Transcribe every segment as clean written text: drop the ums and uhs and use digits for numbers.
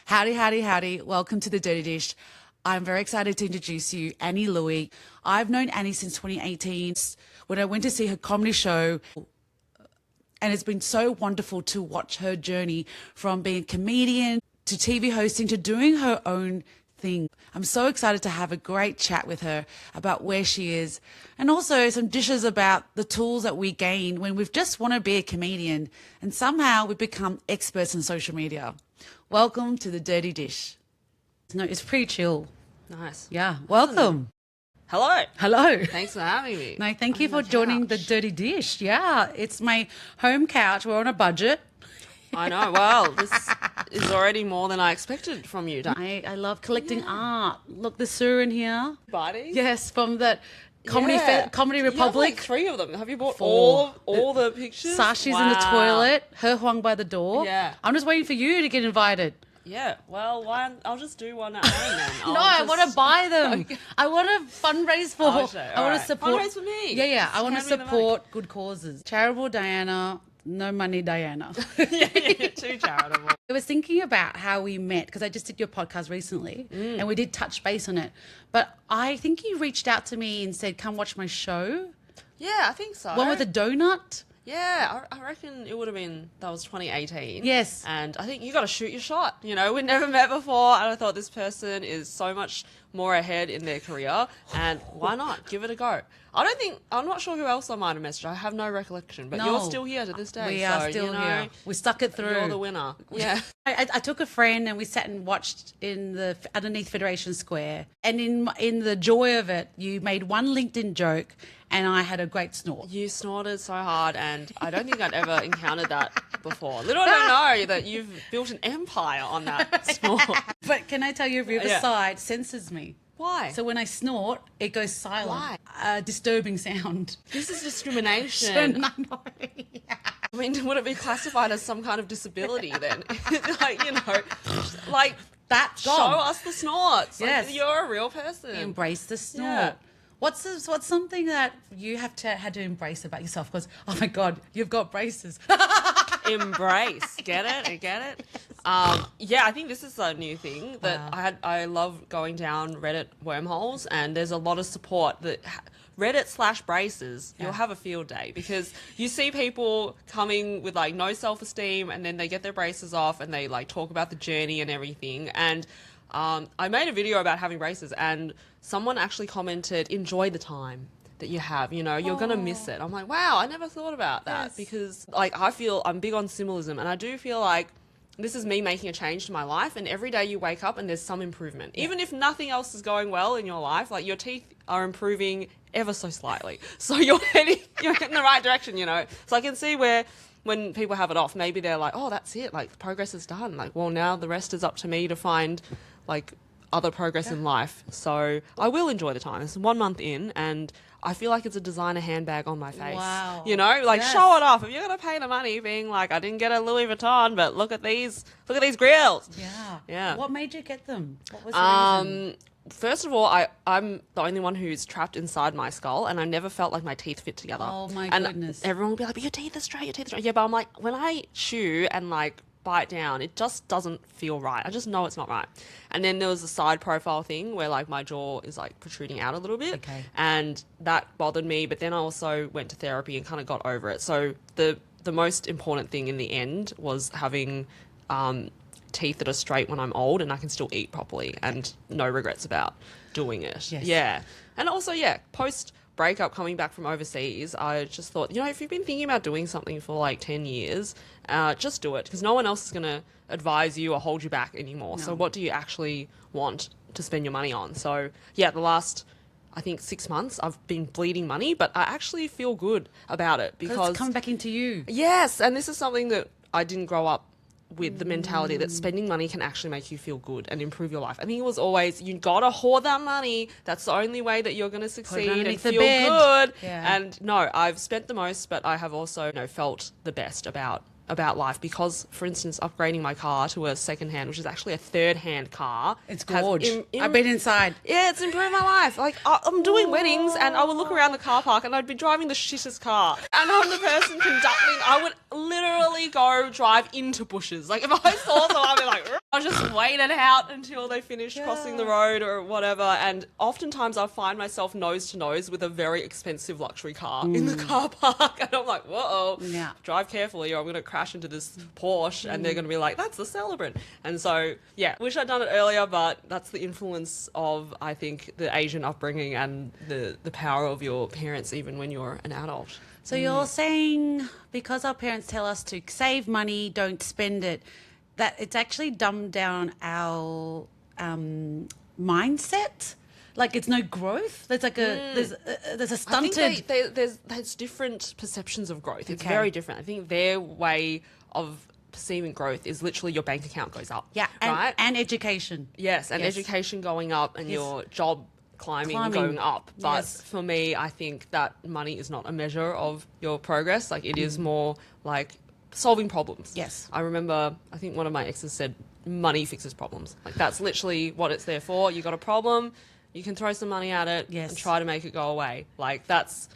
Howdy, howdy, howdy. Welcome to The Dirty Dish. I'm very excited to introduce you, Annie Louey. I've known Annie since 2018 when I went to see her comedy show. And it's been so wonderful to watch her journey from being a comedian to TV hosting to doing her own thing. I'm so excited to have a great chat with her about where she is and also some dishes about the tools that we gain when we just want to be a comedian and somehow we become experts in social media. Welcome to The Dirty Dish. No, it's pretty chill. Nice. Yeah, welcome. Hello. Hello. Thanks for having me. No, thank you for joining The Dirty Dish. Yeah, it's my home couch. We're on a budget. I know. Well, this is already more than I expected from you. I love collecting art. Look, the Sue in here. Buddy? Yes, from that Comedy Republic. You have like 3 of them. Have you bought 4. all the pictures? Sashi's in the toilet. Her hung by the door. Yeah. I'm just waiting for you to get invited. Yeah. Well, I'll just do one at home then. No, I want to buy them. I want to fundraise for. I want to support. Fundraise for me. Yeah. I want to support good causes. Charitable Diana. No money, Diana. yeah, too charitable. I was thinking about how we met because I just did your podcast recently and we did touch base on it. But I think you reached out to me and said, come watch my show. Yeah, I think so. One with a donut. Yeah, I reckon it would have been, that was 2018. Yes. And I think you got to shoot your shot. You know, we'd never met before and I thought this person is so much more ahead in their career and why not? Give it a go. I'm not sure who else I might have messaged. I have no recollection, but you're still here to this day. We are still here. We stuck it through. You're the winner. Yeah. I took a friend and we sat and watched underneath Federation Square. And in the joy of it, you made one LinkedIn joke and I had a great snort. You snorted so hard and I don't think I'd ever encountered that before. Little did I know that you've built an empire on that snort. But can I tell you, Riverside censors me. Why? So when I snort, it goes silent. Why? A disturbing sound. This is discrimination. I mean, would it be classified as some kind of disability then? That's show gone. us the snorts. Yes. Like, you're a real person. Embrace the snort. Yeah. What's something that you had to embrace about yourself? Because, oh my God, you've got braces. Embrace. Get it? Yeah, I think this is a new thing that I love going down Reddit wormholes and there's a lot of support that Reddit/braces, you'll have a field day because you see people coming with like no self-esteem and then they get their braces off and they like talk about the journey and everything. And I made a video about having braces and someone actually commented, enjoy the time that you have, you know, you're going to miss it. I'm like, wow, I never thought about that because like I'm big on symbolism and I do feel like this is me making a change to my life and every day you wake up and there's some improvement. Yeah. Even if nothing else is going well in your life, like your teeth are improving ever so slightly. So you're heading in the right direction, you know. So I can see where when people have it off, maybe they're like, oh, that's it. Like progress is done. Like, well, now the rest is up to me to find like other progress in life. So I will enjoy the time. It's 1 month in and I feel like it's a designer handbag on my face. Wow. You know, like show it off. If you're going to pay the money being like, I didn't get a Louis Vuitton, but look at these grills. Yeah. What made you get them? What was the reason? First of all, I'm the only one who's trapped inside my skull and I never felt like my teeth fit together. Oh my goodness. Everyone will be like, but your teeth are straight. Yeah, but I'm like, when I chew and like bite down, it just doesn't feel right. I just know it's not right. And then there was a side profile thing where like my jaw is like protruding out a little bit. Okay. And that bothered me, but then I also went to therapy and kind of got over it. So the most important thing in the end was having teeth that are straight when I'm old and I can still eat properly and no regrets about doing it. Yes. Yeah. And also, post breakup coming back from overseas, I just thought, you know, if you've been thinking about doing something for like 10 years, just do it because no one else is going to advise you or hold you back anymore. No. So what do you actually want to spend your money on? So yeah, the last, I think 6 months, I've been bleeding money, but I actually feel good about it because it's coming back into you. Yes. And this is something that I didn't grow up with, the mentality that spending money can actually make you feel good and improve your life. I think it was always, you gotta hoard that money. That's the only way that you're gonna succeed and feel good. Yeah. And no, I've spent the most, but I have also, felt the best about about life because, for instance, upgrading my car to a second-hand, which is actually a third-hand car. It's gorgeous. I've been inside. Yeah, it's improved my life. Like, I'm doing weddings and I would look around the car park and I'd be driving the shittest car. And I'm the person conducting. I would literally go drive into bushes. Like, if I saw someone, I'd be like, I'll just wait it out until they finish crossing the road or whatever. And oftentimes I find myself nose to nose with a very expensive luxury car in the car park. And I'm like, whoa, drive carefully or I'm going to crash into this Porsche and they're going to be like, that's the Celebrant. And so, yeah, wish I'd done it earlier, but that's the influence of, I think, the Asian upbringing and the power of your parents even when you're an adult. So you're saying because our parents tell us to save money, don't spend it, that it's actually dumbed down our mindset? Like it's no growth. There's like there's a stunted. I think there's different perceptions of growth. It's very different. I think their way of perceiving growth is literally your bank account goes up. Yeah, right. And education. Yes, and education going up and your job climbing going up. But for me, I think that money is not a measure of your progress. Like it is more like solving problems. Yes. I remember, I think one of my exes said, money fixes problems. Like that's literally what it's there for. You got a problem. You can throw some money at it and try to make it go away. Like that's,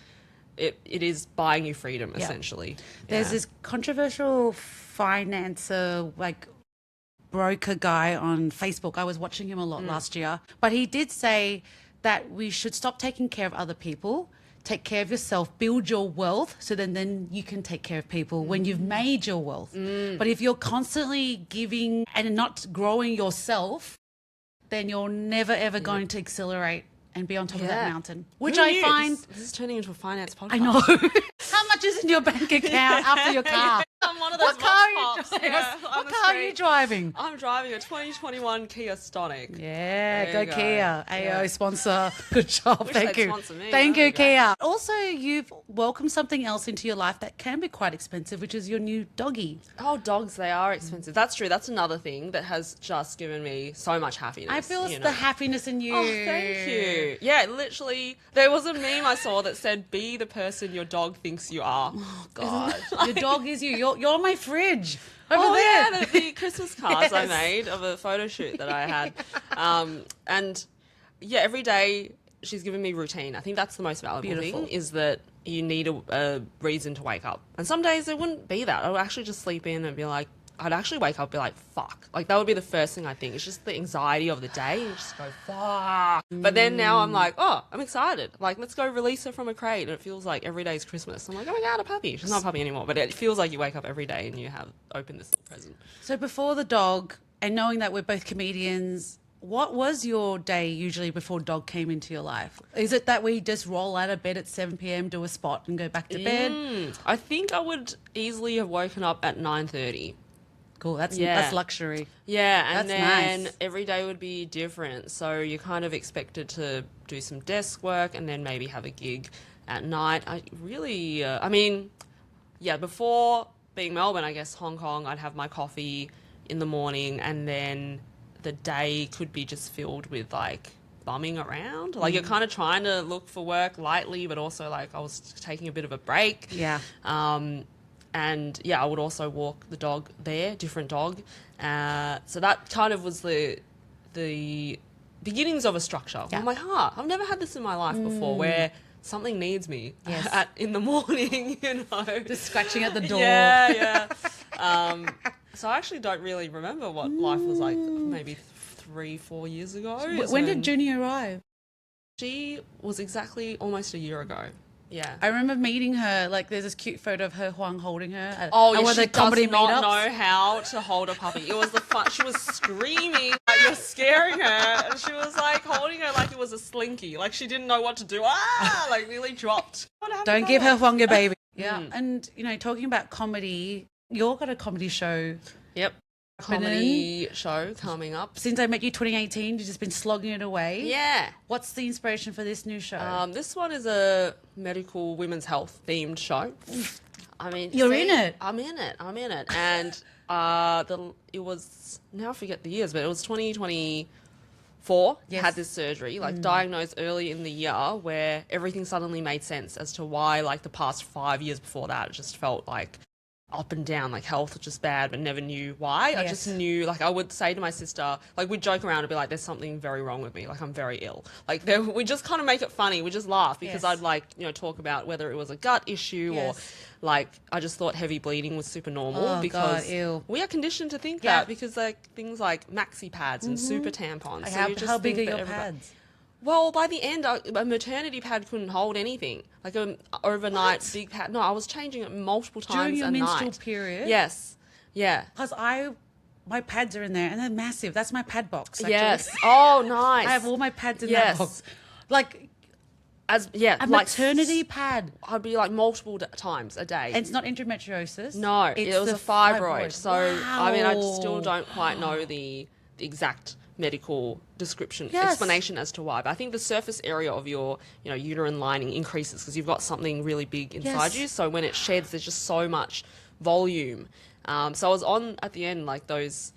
it is buying you freedom, essentially. There's this controversial financer, like broker guy on Facebook. I was watching him a lot last year. But he did say that we should stop taking care of other people, take care of yourself, build your wealth, so then you can take care of people when you've made your wealth. But if you're constantly giving and not growing yourself, then you're never, ever going to accelerate and be on top of that mountain. Which I find... This is turning into a finance podcast. I know. How much is in your bank account after your car? I'm one of those What car are you driving? I'm driving a 2021 Kia Stonic. Yeah, go Kia. AO sponsor. Good job. Thank you. Sponsor me. Thank you, Kia. Also, you've welcomed something else into your life that can be quite expensive, which is your new doggy. Oh, dogs, they are expensive. That's true. That's another thing that has just given me so much happiness. I feel it's the happiness in you. Oh, thank you. Yeah, literally, there was a meme I saw that said, be the person your dog thinks you are. Oh, God. Your dog is you. You're my fridge. Over there. Yeah, the Christmas cards I made of a photo shoot that I had. And yeah, every day she's given me routine. I think that's the most valuable thing is that you need a reason to wake up. And some days there wouldn't be that. I would actually just sleep in and be like, I'd actually wake up and be like, fuck. Like, that would be the first thing I think. It's just the anxiety of the day. You just go, fuck. But then now I'm like, oh, I'm excited. Like, let's go release her from a crate. And it feels like every day's Christmas. I'm like, oh my God, a puppy. She's not a puppy anymore. But it feels like you wake up every day and you have opened this present. So before the dog, and knowing that we're both comedians, what was your day usually before dog came into your life? Is it that we just roll out of bed at 7 p.m, do a spot and go back to bed? I think I would easily have woken up at 9:30. Cool, that's luxury. Yeah, and then nice. Every day would be different. So you're kind of expected to do some desk work and then maybe have a gig at night. Before being Melbourne, I guess Hong Kong, I'd have my coffee in the morning and then the day could be just filled with like bumming around. Like you're kind of trying to look for work lightly, but also like I was taking a bit of a break. Yeah. And yeah, I would also walk the dog there, different dog. So that kind of was the beginnings of a structure. Yeah. I'm like, I've never had this in my life before where something needs me in the morning, you know. Just scratching at the door. Yeah. So I actually don't really remember what life was like maybe 3-4 years ago. When did Junie arrive? She was exactly almost a year ago. Yeah. I remember meeting her, like there's this cute photo of her Huang holding her at one of the comedy does not meetups. know how to hold a puppy. It was the fun. She was screaming like you're scaring her, and she was like holding her like it was a slinky. Like she didn't know what to do. Like nearly dropped. Don't give her Huang your baby. Yeah. And, you know, talking about comedy, you've got a comedy show. Yep. Comedy show coming up. Since I met you 2018, you've just been slogging it away. Yeah. What's the inspiration for this new show? This one is a medical women's health themed show. I mean, you're in it. I'm in it. And it was, now I forget the years, but it was 2024. Had this surgery, like diagnosed early in the year, where everything suddenly made sense as to why, like the past 5 years before that, it just felt like up and down, like health was just bad, but never knew why. I just knew, like I would say to my sister, like we'd joke around and be like, there's something very wrong with me, like I'm very ill. Like we just kind of make it funny. We just laugh because I'd like, you know, talk about whether it was a gut issue or like I just thought heavy bleeding was super normal because we are conditioned to think that because like things like maxi pads and super tampons. So how big are your pads? Well, by the end, a maternity pad couldn't hold anything. Like an overnight big pad. No, I was changing it multiple times during your a menstrual night. period. Yes, yeah. Because my pads are in there and they're massive. That's my pad box. Actually. Yes. Oh, nice. I have all my pads in that box. Like a like, maternity pad. I'd be like multiple times a day. And it's not endometriosis. No, it was a fibroid. So wow. I mean, I still don't quite know the exact medical description explanation as to why, but I think the surface area of your, you know, uterine lining increases because you've got something really big inside you. So when it sheds, there's just so much volume. So I was on at the end like there's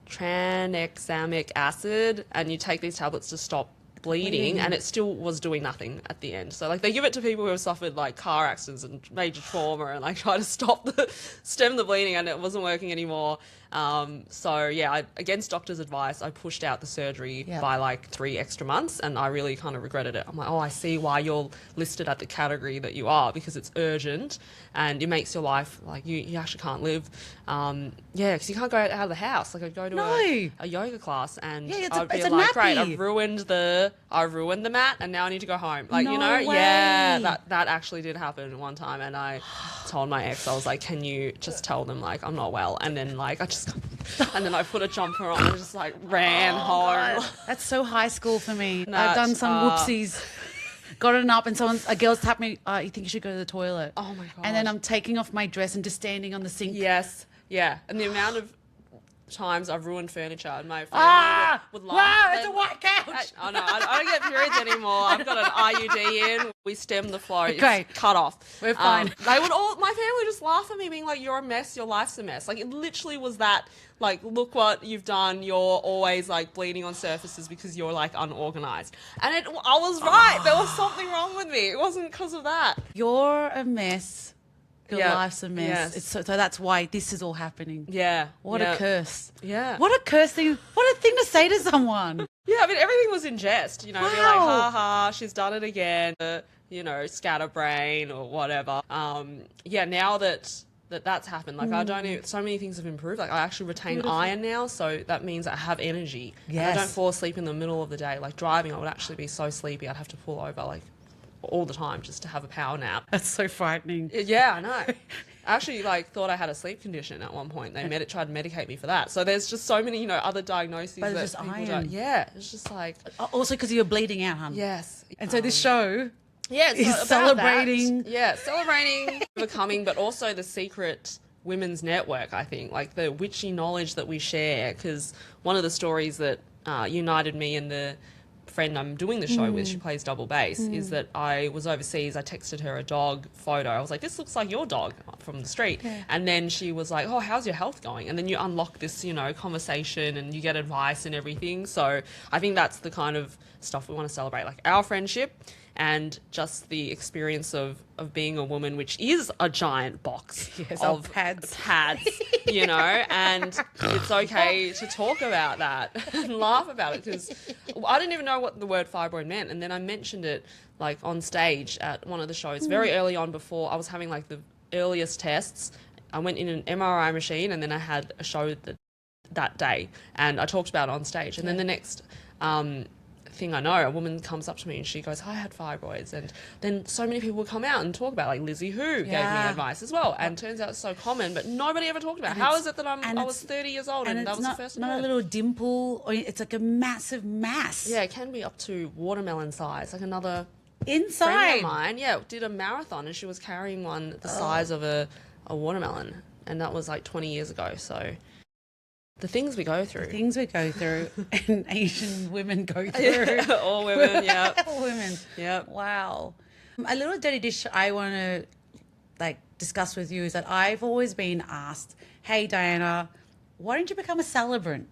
tranexamic acid, and you take these tablets to stop bleeding, and it still was doing nothing at the end. So like they give it to people who have suffered like car accidents and major trauma and like try to stem the bleeding, and it wasn't working anymore. So yeah, against doctor's advice, I pushed out the surgery by like 3 extra months, and I really kind of regretted it. I'm like, oh, I see why you're listed at the category that you are, because it's urgent and it makes your life like you actually can't live. Because you can't go out of the house. Like I'd go to a yoga class and I'd be like, great, I've ruined the mat and now I need to go home. Like, you know, that actually did happen one time, and I told my ex, I was like, can you just tell them like I'm not well? And then like and then I put a jumper on and just like ran home. God. That's so high school for me. I've done some whoopsies. Gotten up and a girl's tapped me, you think you should go to the toilet. Oh my God. And then I'm taking off my dress and just standing on the sink. Yes. Yeah. And the amount of times I've ruined furniture and my family would laugh. Wow, it's a white couch. I don't get periods anymore. I've got an IUD in. We stem the flow. Okay. It's cut off. We're fine. My family would just laugh at me being like, you're a mess, your life's a mess. Like it literally was that, like, look what you've done. You're always like bleeding on surfaces because you're like unorganized. And I was right. There was something wrong with me. It wasn't because of that. You're a mess. Your life's a mess. Yes. So that's why this is all happening. Yeah. What a curse. Yeah. What a curse thing. What a thing to say to someone. Yeah, I mean, everything was in jest. You know, be like, ha ha, she's done it again. You know, scatterbrain or whatever. Now that's happened, like I don't even, so many things have improved. Like I actually retain iron now, so that means I have energy. Yes. And I don't fall asleep in the middle of the day. Like driving, I would actually be so sleepy I'd have to pull over like all the time just to have a power nap. That's so frightening. Yeah, I know. I actually like thought I had a sleep condition at one point. They tried to medicate me for that. So there's just so many, you know, other diagnoses but that it's just people iron. don't. Yeah, it's just like also because you're bleeding out, hun. Yes. And so this show is celebrating. Celebrating overcoming, but also the secret women's network, I think, like the witchy knowledge that we share. Because one of the stories that united me and the friend I'm doing the show with, she plays double bass, is that I was overseas. I texted her a dog photo. I was like, this looks like your dog from the street. Yeah. And then she was like, oh, how's your health going? And then you unlock this, you know, conversation and you get advice and everything. So I think that's the kind of stuff we want to celebrate, like our friendship and just the experience of being a woman, which is a giant box of pads, you know, and it's okay to talk about that and laugh about it, because I didn't even know what the word fibroid meant, and then I mentioned it like on stage at one of the shows very early on, before I was having like the earliest tests. I went in an MRI machine and then I had a show that day and I talked about it on stage, and then the next thing I know, a woman comes up to me and she goes, I had fibroids. And then so many people would come out and talk about, like Lizzie Who gave me advice as well, and turns out it's so common but nobody ever talked about it. How is it that I was 30 years old and that was the first not a little dimple, or it's like a massive mass. Yeah, it can be up to watermelon size. Like another inside friend of mine did a marathon and she was carrying one the size of a watermelon, and that was like 20 years ago. So the things we go through. And Asian women go through. All women, yeah. All women. Yeah. Wow. A little dirty dish I want to discuss with you is that I've always been asked, hey, Diana, why don't you become a celebrant?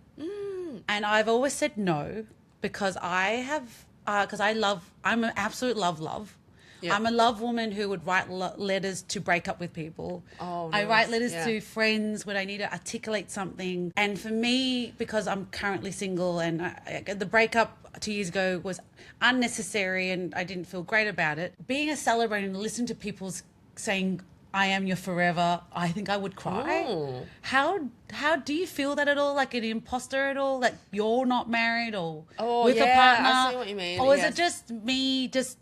And I've always said no, because I'm an absolute love. Yeah. I'm a love woman who would write letters to break up with people. Oh, I nice. write letters Yeah. to friends when I need to articulate something. And for me, because I'm currently single and the breakup 2 years ago was unnecessary and I didn't feel great about it, being a celebrant and listening to people saying, I am your forever, I think I would cry. Oh. How do you feel that at all? Like an imposter at all? Like you're not married or Oh, with a yeah, partner? I see what you mean. Or is Yes. it just me just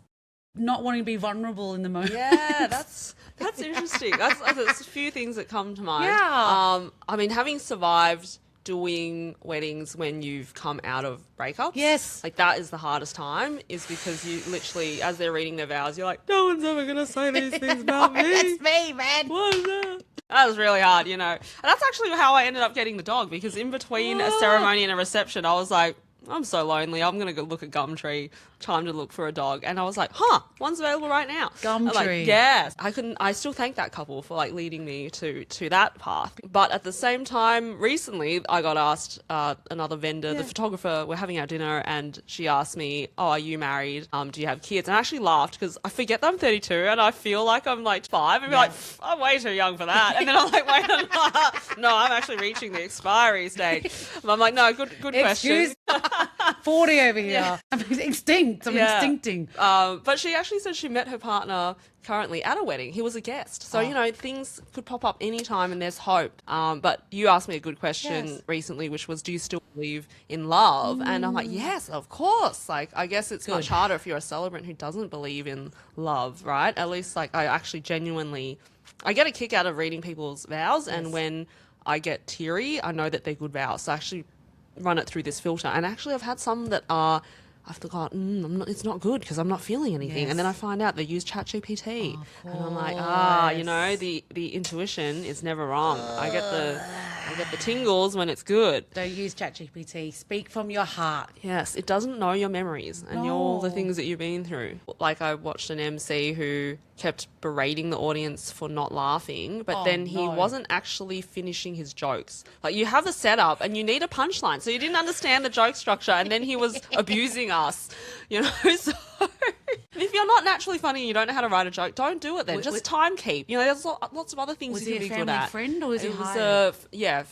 not wanting to be vulnerable in the moment? Yeah, that's interesting. That's there's a few things that come to mind. Yeah. I mean, having survived doing weddings when you've come out of breakups. Yes. Like that is the hardest time, is because you literally, as they're reading their vows, you're like, no one's ever going to say these things about me. That's me, man. What is that? That was really hard, you know. And that's actually how I ended up getting the dog, because in between a ceremony and a reception, I was like, I'm so lonely. I'm going to go look at Gumtree. Time to look for a dog. And I was like, one's available right now. Gumtree. I'm like, yes. I still thank that couple for like leading me to that path. But at the same time, recently I got asked, another vendor, the photographer, we're having our dinner, and she asked me, oh, are you married? Do you have kids? And I actually laughed because I forget that I'm 32 and I feel like I'm like 5 and be like, I'm way too young for that. And then I'm like, wait, no, I'm actually reaching the expiry stage. And I'm like, no, good question. 40 over here. I'm extinct. I'm instincting. But she actually said she met her partner currently at a wedding. He was a guest. So, you know, things could pop up anytime and there's hope. But you asked me a good question recently, which was, do you still believe in love? And I'm like, yes, of course. Like, I guess it's much harder if you're a celebrant who doesn't believe in love, right? At least, like, I actually genuinely, I get a kick out of reading people's vows. And when I get teary, I know that they're good vows. So I actually run it through this filter. And actually, I've had some that are, I've thought, it's not good because I'm not feeling anything. And then I find out they use ChatGPT. And I'm like, you know, the intuition is never wrong. I get the tingles when it's good. Don't use ChatGPT. Speak from your heart. Yes, it doesn't know your memories and all the things that you've been through. Like I watched an MC who kept berating the audience for not laughing, but then he wasn't actually finishing his jokes. Like, you have a setup and you need a punchline. So you didn't understand the joke structure, and then he was abusing us, you know? So if you're not naturally funny and you don't know how to write a joke, don't do it then. Just time keep. You know, there's lots of other things you can be good at. Was he a family friend or was he hired? A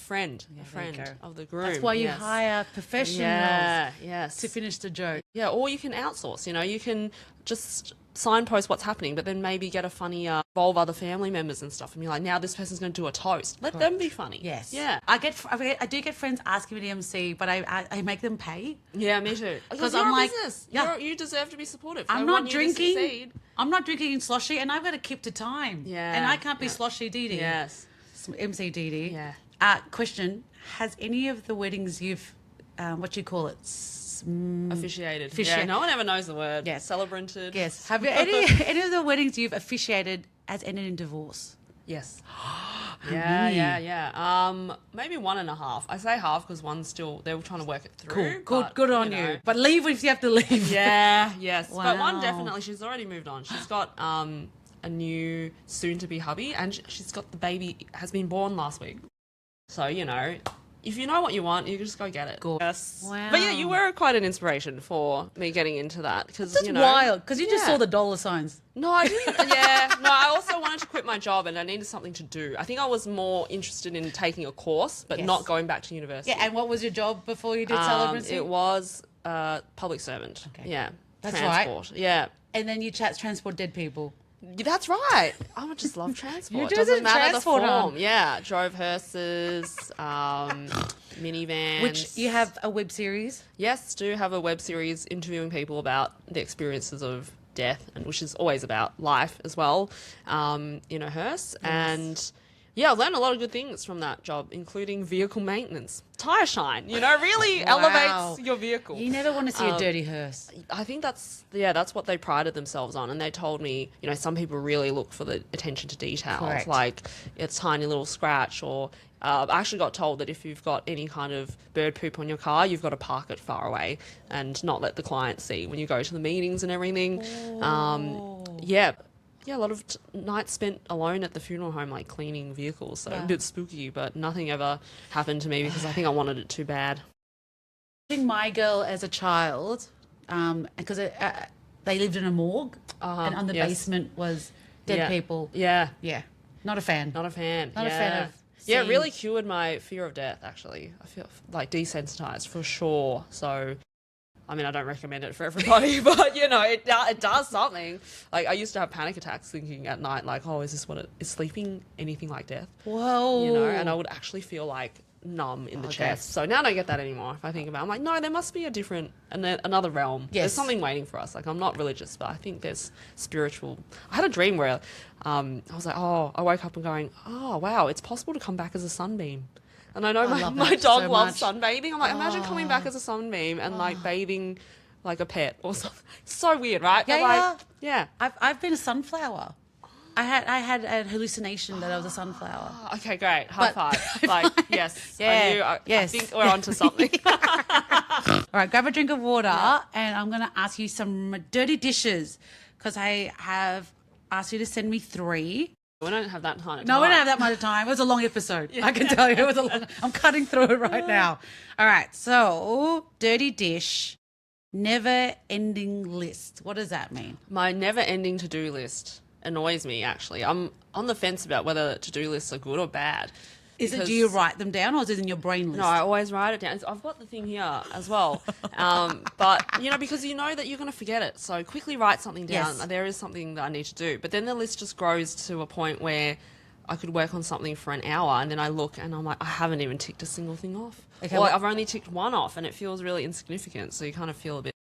friend of the groom. That's why you hire professionals to finish the joke. Yeah, or you can outsource, you know, you can just signpost what's happening, but then maybe get a funny, involve other family members and stuff, and be like, now this person's going to do a toast. Let them be funny. Yes. Yeah. I do get friends asking me to MC, but I make them pay. Yeah, me too. Because I'm you're like, a business. You deserve to be supportive. I'm They not want you to drinking. succeed. I'm not drinking sloshy, and I've got to keep to time. Yeah. And I can't be sloshy Dee. Yes. MC Dee. Yeah. Question: has any of the weddings you've, what do you call it? Officiated. Officiate. Yeah, no one ever knows the word. Yes. Celebranted. Yes. Have you any of the weddings you've officiated has ended in divorce? Yes. Yeah. Maybe 1.5. I say half because one's still, they were trying to work it through. Cool. But, Good on you. But leave if you have to leave. Yeah, yes. Wow. But one definitely, she's already moved on. She's got a new soon-to-be hubby, and she's got the baby, has been born last week. So, you know, if you know what you want, you can just go get it. Gorgeous. Yes. Wow. But yeah, you were quite an inspiration for me getting into that. Because, That's you know, wild, because you just saw the dollar signs. No, I didn't. Yeah. No, I also wanted to quit my job and I needed something to do. I think I was more interested in taking a course, but not going back to university. Yeah, and what was your job before you did celebrancy? It was public servant. Okay. Yeah. That's transport. right. Yeah. And then you transport dead people. That's right. I would just love transport. You It doesn't did matter the transport form. on. Yeah. Drove hearses, minivans. Which you have a web series. Yes, do have a web series interviewing people about the experiences of death, and which is always about life as well, in a hearse. Yes. And yeah, I learned a lot of good things from that job, including vehicle maintenance. Tire shine, you know, really elevates your vehicle. You never want to see a dirty hearse. I think that's what they prided themselves on. And they told me, you know, some people really look for the attention to details, Correct. like a tiny little scratch, or I actually got told that if you've got any kind of bird poop on your car, you've got to park it far away and not let the client see when you go to the meetings and everything. Yeah, a lot of nights spent alone at the funeral home, like cleaning vehicles. So a bit spooky, but nothing ever happened to me because I think I wanted it too bad. Watching My Girl as a child, because they lived in a morgue, and on the yes. basement was dead people. Yeah. Yeah. Not a fan. Not a fan. Not a fan of Yeah, it really seeing- cured my fear of death, actually. I feel like desensitized for sure. So, I mean, I don't recommend it for everybody, but, you know, it does something. Like, I used to have panic attacks thinking at night, like, oh, is this what is sleeping anything like death? Whoa. You know, and I would actually feel like numb in the chest. that's- So now I don't get that anymore. If I think about it, I'm like, no, there must be a different, another realm. Yes. There's something waiting for us. Like, I'm not religious, but I think there's spiritual. I had a dream where I was like, oh, I woke up and going, oh, wow, it's possible to come back as a sunbeam. And I know love my that dog so loves much. sunbathing. I'm like, imagine coming back as a sunbeam and like bathing like a pet or something. So weird, right? Yeah, But like, yeah. I've been a sunflower. I had a hallucination that I was a sunflower. Okay, great. High But- five. Like, yes. Yeah, I yes. think we're onto something. All right, grab a drink of water, and I'm going to ask you some dirty dishes because I have asked you to send me 3. We don't have that kind of time. No, we don't have that much time. It was a long episode. I can tell you. It was a long. I'm cutting through it right now. All right, so dirty dish, never-ending list. What does that mean? My never-ending to-do list annoys me, actually. I'm on the fence about whether to-do lists are good or bad. Is it, because- do you write them down or is it in your brain list? No, I always write it down. I've got the thing here as well. But, you know, because you know that you're going to forget it. So quickly write something down. Yes. There is something that I need to do. But then the list just grows to a point where I could work on something for an hour and then I look and I'm like, I haven't even ticked a single thing off. Okay, Or what- I've only ticked one off and it feels really insignificant. So you kind of feel a bit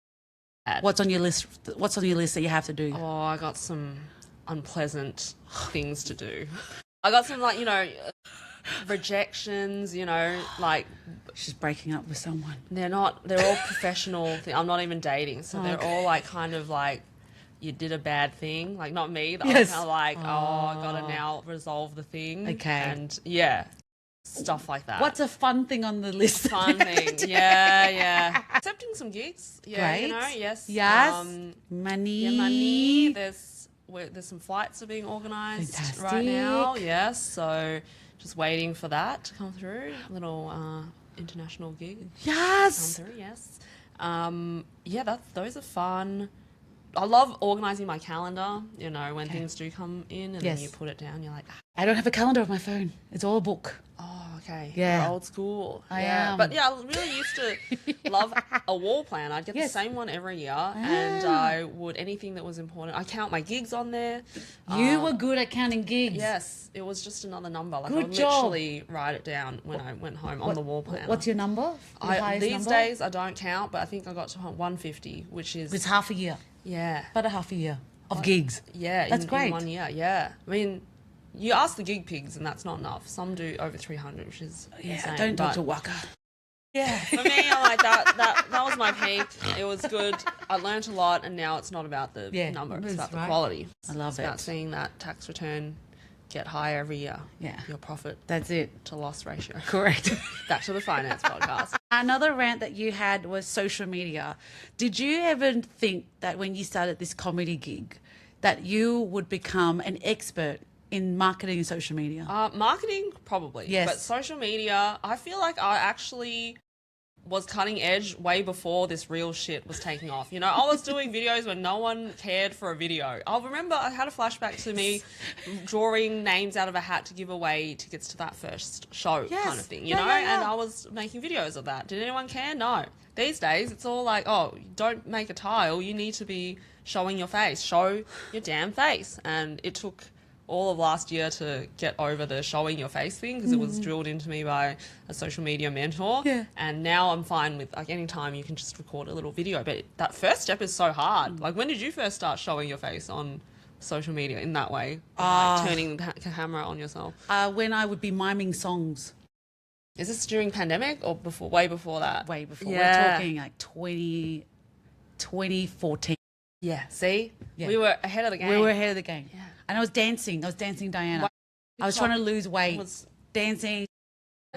bad. What's on your list? What's on your list that you have to do? Oh, I got some unpleasant things to do. I got some, like, you know, rejections, you know, like She's breaking up with someone. they're all professional. I'm not even dating. So they're all like kind of like, you did a bad thing. Like, not me. I'm Yes. kind of like, oh, I got to now resolve the thing. Okay. And yeah, stuff like that. What's a fun thing on the list? fun thing? Yeah. Accepting some gigs. Yeah, Great. you know, yes. Yes. Money. Yeah, money. There's some flights are being organised right now. Fantastic. Yes, so just waiting for that to come through. Little international gig come Yes. through. Yes. Yeah, those are fun. I love organising my calendar. You know, when things do come in, and Yes. then you put it down. You're like, I don't have a calendar on my phone. It's all a book. oh, okay. Yeah. You're old school. I yeah. am. But yeah, I really used to love a wall plan. I'd get Yes. the same one every year, and I would anything that was important. I count my gigs on there. You were good at counting gigs. Yes, it was just another number. Like, I Good would job. literally write it down when I went home on the wall planner. What's your number? Your highest These number? days I don't count, but I think I got to 150, which is It's half a year. yeah, About a half a year of gigs. yeah. That's in great. 1 year, yeah. I mean, you ask the gig pigs, and that's not enough. Some do over 300, which is insane. Don't talk but- to Waka. Yeah, for me, I'm like that was my peak. It was good. I learnt a lot, and now it's not about the Yeah, number; it's that's about right. the quality. I love it's about it. seeing that tax return get higher every year. Yeah. Your profit That's it. to loss ratio. Correct. Back to the finance podcast. Another rant that you had was social media. Did you ever think that when you started this comedy gig that you would become an expert in marketing and social media? Marketing, probably. Yes. But social media, I feel like I actually was cutting edge way before this real shit was taking off. You know, I was doing videos when no one cared for a video. I remember I had a flashback to me drawing names out of a hat to give away tickets to that first show Yes. kind of thing, you Yeah, know? yeah, yeah. And I was making videos of that. Did anyone care? No. These days, it's all like, oh, don't make a tile. You need to be showing your face. Show your damn face. And it took all of last year to get over the showing your face thing because it was drilled into me by a social media mentor. Yeah. And now I'm fine with, like, any time you can just record a little video. But that first step is so hard. Like, when did you first start showing your face on social media in that way? Like, turning the camera on yourself. When I would be miming songs Is this during pandemic or before? Way before that? way before. Yeah. We're talking like 2014. Yeah. See? Yeah. We were ahead of the game. We were ahead of the game. Yeah. And I was dancing. Diana. What- I was trying to lose weight. Was- Dancing.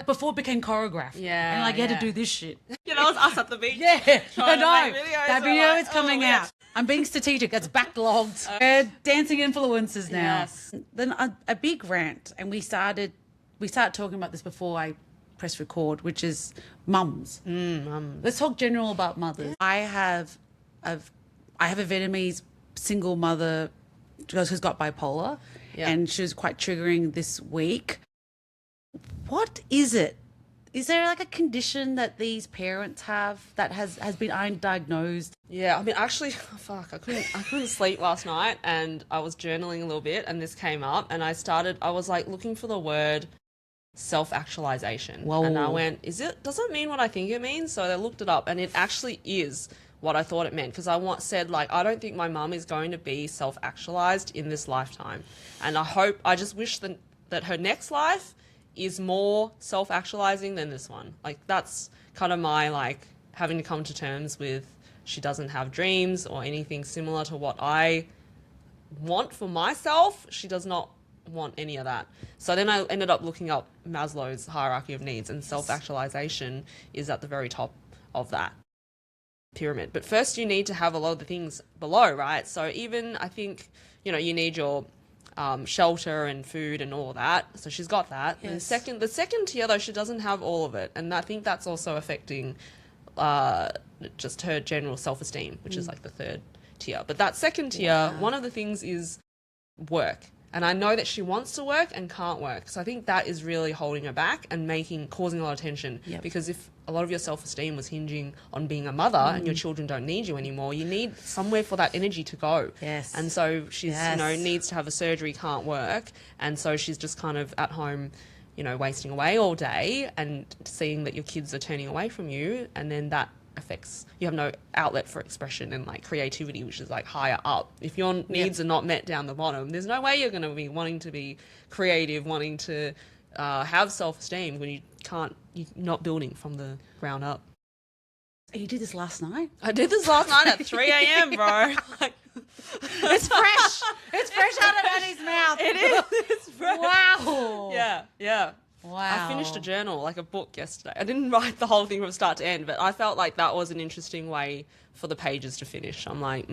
Before it became choreographed. Yeah, And like you had yeah. to do this shit. You know, it's us at the beach. Yeah, I Trying to know. make videos, That we're video like, is coming oh, out. yes. I'm being strategic. It's backlogged. We're dancing influencers now. Yes. Then a big rant, and we started talking about this before I press record, which is mums. Let's talk general about mothers. I have I have a Vietnamese single mother who's got bipolar, and she was quite triggering this week. What is it? Is there like a condition that these parents have that has been undiagnosed? Yeah, I mean, actually, I couldn't sleep last night, and I was journaling a little bit, and this came up, and I was like looking for the word self-actualization. Whoa. And I went, does it mean what I think it means? So I looked it up, and it actually is what I thought it meant, because said, like, I don't think my mum is going to be self-actualized in this lifetime. And I just wish that her next life is more self-actualizing than this one. Like, that's kind of my, like, having to come to terms with she doesn't have dreams or anything similar to what I want for myself. She does not want any of that. So then I ended up looking up Maslow's hierarchy of needs, and self-actualization is at the very top of that pyramid. But first you need to have a lot of the things below, right? So even, I think, you need your shelter and food and all that. So she's got that. Yes. And the second tier, though, she doesn't have all of it. And I think that's also affecting just her general self-esteem, which is like the third tier. But that second tier, one of the things is work. And I know that she wants to work and can't work. So I think that is really holding her back and causing a lot of tension. Yep. Because if a lot of your self-esteem was hinging on being a mother and your children don't need you anymore, you need somewhere for that energy to go. Yes. And so she's, needs to have a surgery, can't work. And so she's just kind of at home, wasting away all day and seeing that your kids are turning away from you. And then that affects, you have no outlet for expression and like creativity, which is like higher up. If your needs are not met down the bottom, there's no way you're going to be wanting to be creative, wanting to have self-esteem when you're not building from the ground up. You did this last night? I did this last night at 3 a.m, bro. It's fresh. It's fresh out of Annie's mouth. It is. It's fresh. Wow. Yeah. Wow. I finished a journal, like a book, yesterday. I didn't write the whole thing from start to end, but I felt like that was an interesting way for the pages to finish. I'm like,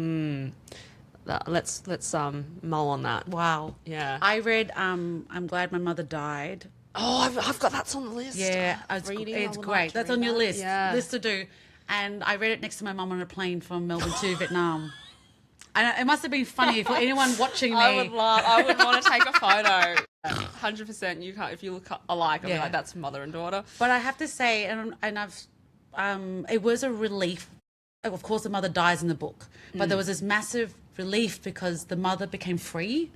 let's mull on that. Wow. Yeah. I read I'm Glad My Mother Died. Oh, I've got that's on the list. Yeah, it's great. That's on your list. Yeah. List to do. And I read it next to my mum on a plane from Melbourne to Vietnam. And it must have been funny for anyone watching me. I would laugh. I would want to take a photo. 100%. You can't, if you look alike, I'll be like, that's mother and daughter. But I have to say, and I've, it was a relief. Of course, the mother dies in the book, but there was this massive relief because the mother became free.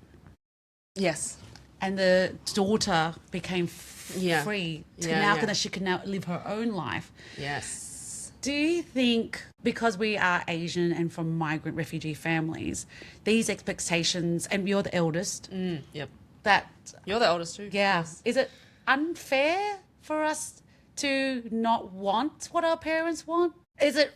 Yes. And the daughter became free that she can now live her own life. Yes. Do you think, because we are Asian and from migrant refugee families, these expectations, and you're the eldest, Yep. that You're the eldest too. yeah, Yes. is it unfair for us to not want what our parents want? Is it,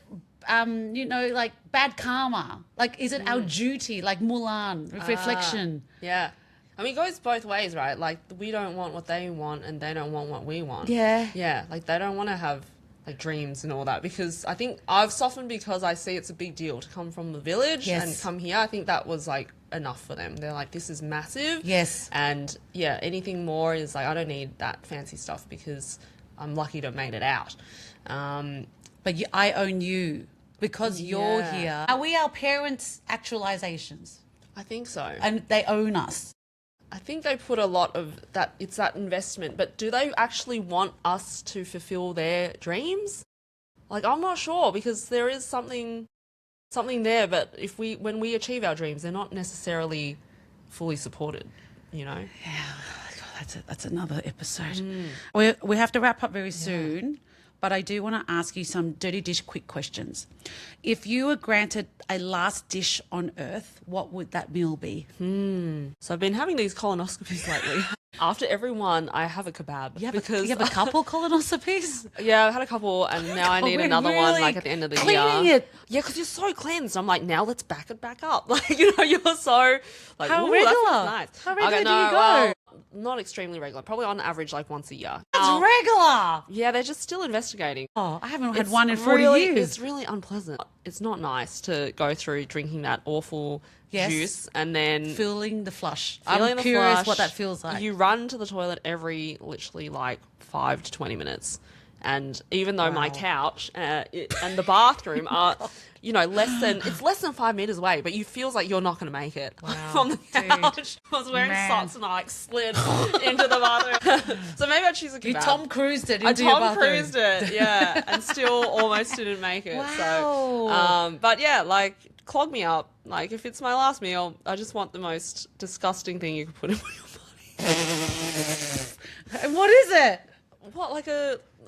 like bad karma? Like, is it our duty, like Mulan, reflection? Yeah. I mean, it goes both ways, right? Like, we don't want what they want and they don't want what we want. Yeah. Yeah. Like, they don't want to have like dreams and all that, because I think I've softened because I see it's a big deal to come from the village and come here. I think that was like enough for them. They're like, this is massive. Yes. And yeah, anything more is like, I don't need that fancy stuff because I'm lucky to have made it out. But I own you because you're here. Are we our parents' actualizations? I think so. And they own us. I think they put a lot of that, it's that investment, but do they actually want us to fulfill their dreams? Like, I'm not sure, because there is something there, but when we achieve our dreams, they're not necessarily fully supported, Yeah, God, that's another episode. We have to wrap up very soon, but I do want to ask you some dirty dish quick questions. If you were granted a last dish on earth, what would that meal be? So I've been having these colonoscopies lately. After every one, I have a kebab. You have a couple colonoscopies? Yeah, I've had a couple, and now I need another one, like, at the end of the year. Cleaning it. Yeah, because you're so cleansed. I'm like, now let's back it back up. Like, you're so, like, How ooh, regular? that feels nice. How regular do you go? Well, not extremely regular. Probably on average, like, once a year. That's regular. Yeah, they're just still investigating. Oh, I haven't had one in 40 years. It's really unpleasant. It's not nice to go through drinking that awful juice and then feeling the flush. feeling I'm the curious flush. what that feels like. You run to the toilet every literally like 5 to 20 minutes. And even though my Wow. couch and the bathroom are, less than 5 meters away, but you feels like you're not going to make it from the couch. I was wearing socks and I slid into the bathroom. So maybe I'd choose a kebab. You Tom Cruised it I into your Tom bathroom. Cruised it, yeah, and still almost didn't make it. Wow. So, but yeah, clog me up. If it's my last meal, I just want the most disgusting thing you could put in your body. What is it? What,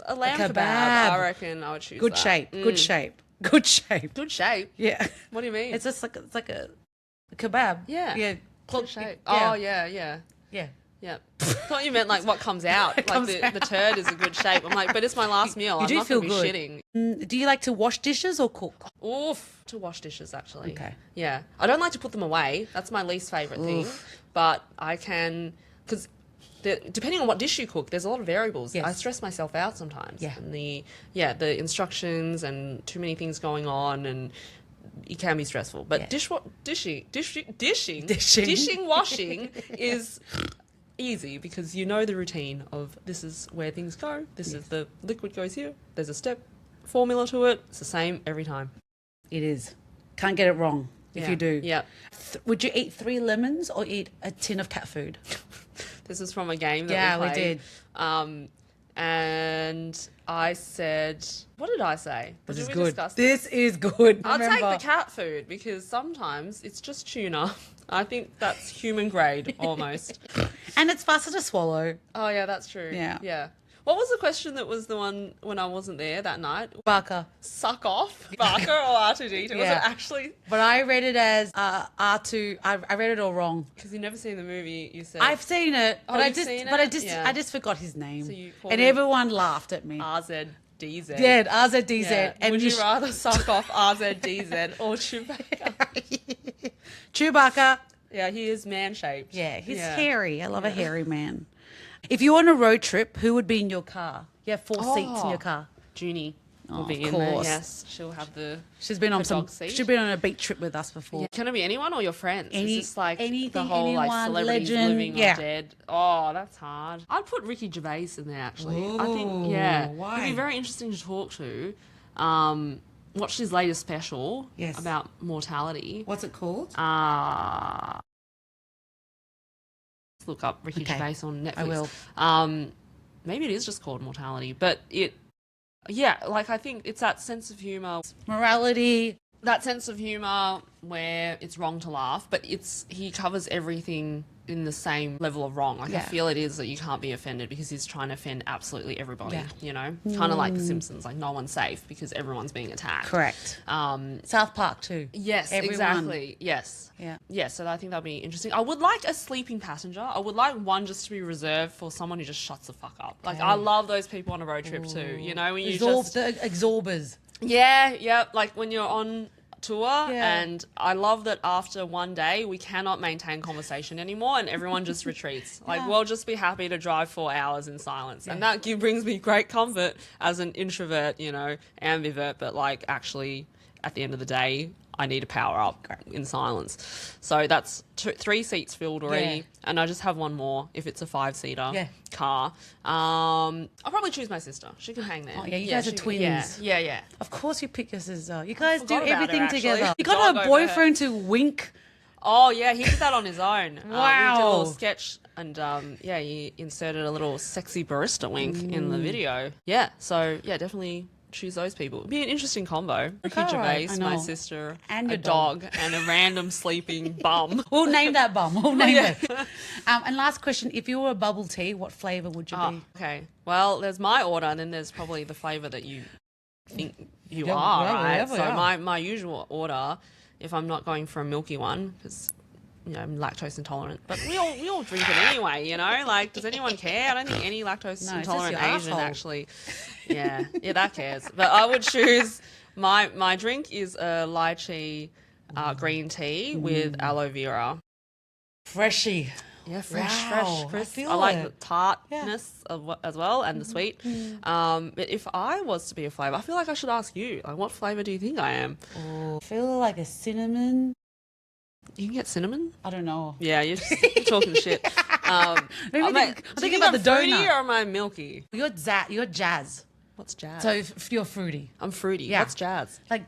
a lamb kebab. kebab? I reckon I would choose Good that. shape. Good shape. Good shape. Good shape. Yeah. What do you mean? It's just like a kebab. Yeah. Yeah. Good shape. Yeah. Oh yeah, yeah. Yeah. Yeah. Thought you meant what comes out. The turd is a good shape. I'm but it's my last meal. You I'm do not feel gonna be good. shitting. Do you like to wash dishes or cook? Oof. To wash dishes, actually. Okay. Yeah. I don't like to put them away. That's my least favourite thing. But I can, because depending on what dish you cook, there's a lot of variables. Yes. I stress myself out sometimes. Yeah. And the instructions and too many things going on, and it can be stressful. But Yeah. dishing, washing is easy, because you know the routine of this is where things go. This is the liquid goes here. There's a step formula to it. It's the same every time. It is. Can't get it wrong if you do. Yeah. Would you eat 3 lemons or eat a tin of cat food? This is from a game that Yeah, we we played. did. And I said, what did I say? This is Did we good. discuss This is good. I'll take Remember. the cat food, because sometimes it's just tuna. I think that's human grade almost. And it's faster to swallow. Oh yeah, that's true. Yeah. Yeah. What was the question that was the one when I wasn't there that night? Barker. Suck off? Barker or R2D2? Was it Yeah. actually? But I read it as R2. I read it all wrong. Because you've never seen the movie, you said. I've seen it, but you've seen it? Yeah. I just forgot his name. So you called and him everyone laughed at me. RZDZ. Yeah, RZDZ. Yeah. And Would you rather suck off RZDZ or Chewbacca? Chewbacca. Yeah, he is man-shaped. Yeah, he's hairy. I love a hairy man. If you're on a road trip, who would be in your car? You have 4 seats in your car. Junie will Oh, be of in there. course. Yes, she'll have the. She's been on the dog seat. She's been on a beach trip with us before. Yeah. Can it be anyone or your friends? Any- Is this the anything, whole anyone, celebrities legend, living yeah. or dead? Oh, that's hard. I'd put Ricky Gervais in there actually. I think Ooh, why? he'd be very interesting to talk to. Watched his latest special Yes. about mortality. What's it called? Let's look up Ricky Okay. Gervais on Netflix. I will. Maybe it is just called Mortality, but I think it's that sense of humor. Morality. That sense of humor where it's wrong to laugh, but he covers everything in the same level of wrong. I Yeah. feel it is that you can't be offended because he's trying to offend absolutely everybody. Yeah. Kind of like The Simpsons, no one's safe because everyone's being attacked. Correct. South Park too. Yes, Everyone. exactly. Yes. Yeah. Yeah, so I think that'd be interesting. I would like a sleeping passenger. I would like one just to be reserved for someone who just shuts the fuck up. I love those people on a road trip too. When you just The absorbers. yeah, when you're on tour, Yeah. and I love that after one day we cannot maintain conversation anymore and everyone just retreats. We'll just be happy to drive 4 hours in silence. And that brings me great comfort as an introvert, ambivert, but actually at the end of the day I need to power up in silence. So that's 3 seats filled already. Yeah. And I just have one more if it's a 5-seater car. I'll probably choose my sister. She can hang there. Oh, yeah, you guys are twins. Yeah. Of course you pick your sister. You guys do forgot about her, everything actually. together. You Dog got over a boyfriend to wink. Oh, yeah, he did that on his own. We did a Wow. little sketch and, he inserted a little sexy barista wink in the video. Yeah, so, definitely choose those people. It'd be an interesting combo. Ricky Okay, Gervais, I my know. sister, And a your dog, and a random sleeping bum. We'll name that bum. We'll name it. And last question, if you were a bubble tea, what flavour would you be? Okay. Well, there's my order, and then there's probably the flavour that you think you Yeah, are, yeah, right? whatever, So yeah. my usual order, if I'm not going for a milky one, because I'm lactose intolerant, but we all drink it anyway, does anyone care? I don't think any lactose No, it's just intolerant your Asian asshole. actually, yeah, that cares. But I would choose, my drink is a lychee green tea with aloe vera. Freshie. Yeah, fresh, Wow, crisp. I feel like it. the tartness as well, and the sweet. But if I was to be a flavour, I feel like I should ask you, what flavour do you think I am? I feel like a cinnamon. You can get cinnamon? I don't know. Yeah, you're just talking shit. Maybe I'm think about the I'm fruity donut. Or am I milky? You're jazz. What's jazz? So if you're fruity. I'm fruity. Yeah. What's jazz? Like,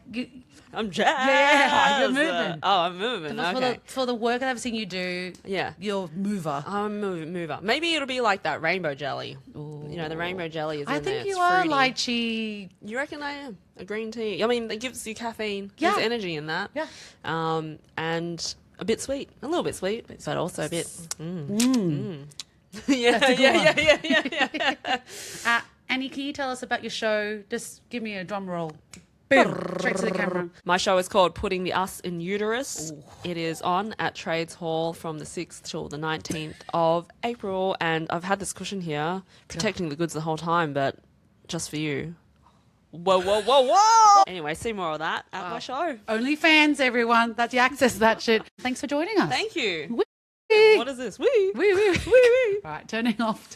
I'm jazz. Yeah, you're moving. I'm moving. Okay. For the work that I've seen you do, Yeah. you're mover. I'm a mover. Maybe it'll be like that rainbow jelly. Ooh. You know, the rainbow jelly is I in there. think you It's are fruity. lychee. You reckon I am? A green tea. I mean, it gives you caffeine. Yeah. There's energy in that. Yeah. And a bit sweet. A little bit sweet, but also a bit. That's a good Yeah. Annie, can you tell us about your show? Just give me a drum roll. Boom. Straight to the camera. My show is called Putting the Us in Uterus. Ooh. It is on at Trades Hall from the 6th till the 19th of April. And I've had this cushion here protecting the goods the whole time, but just for you. Whoa, whoa, whoa, whoa! Anyway, see more of that at my show. OnlyFans, everyone. That's the access to that shit. Thanks for joining us. Thank you. Wee. What is this? Wee. Wee, wee, wee. Wee, wee. All right, turning off.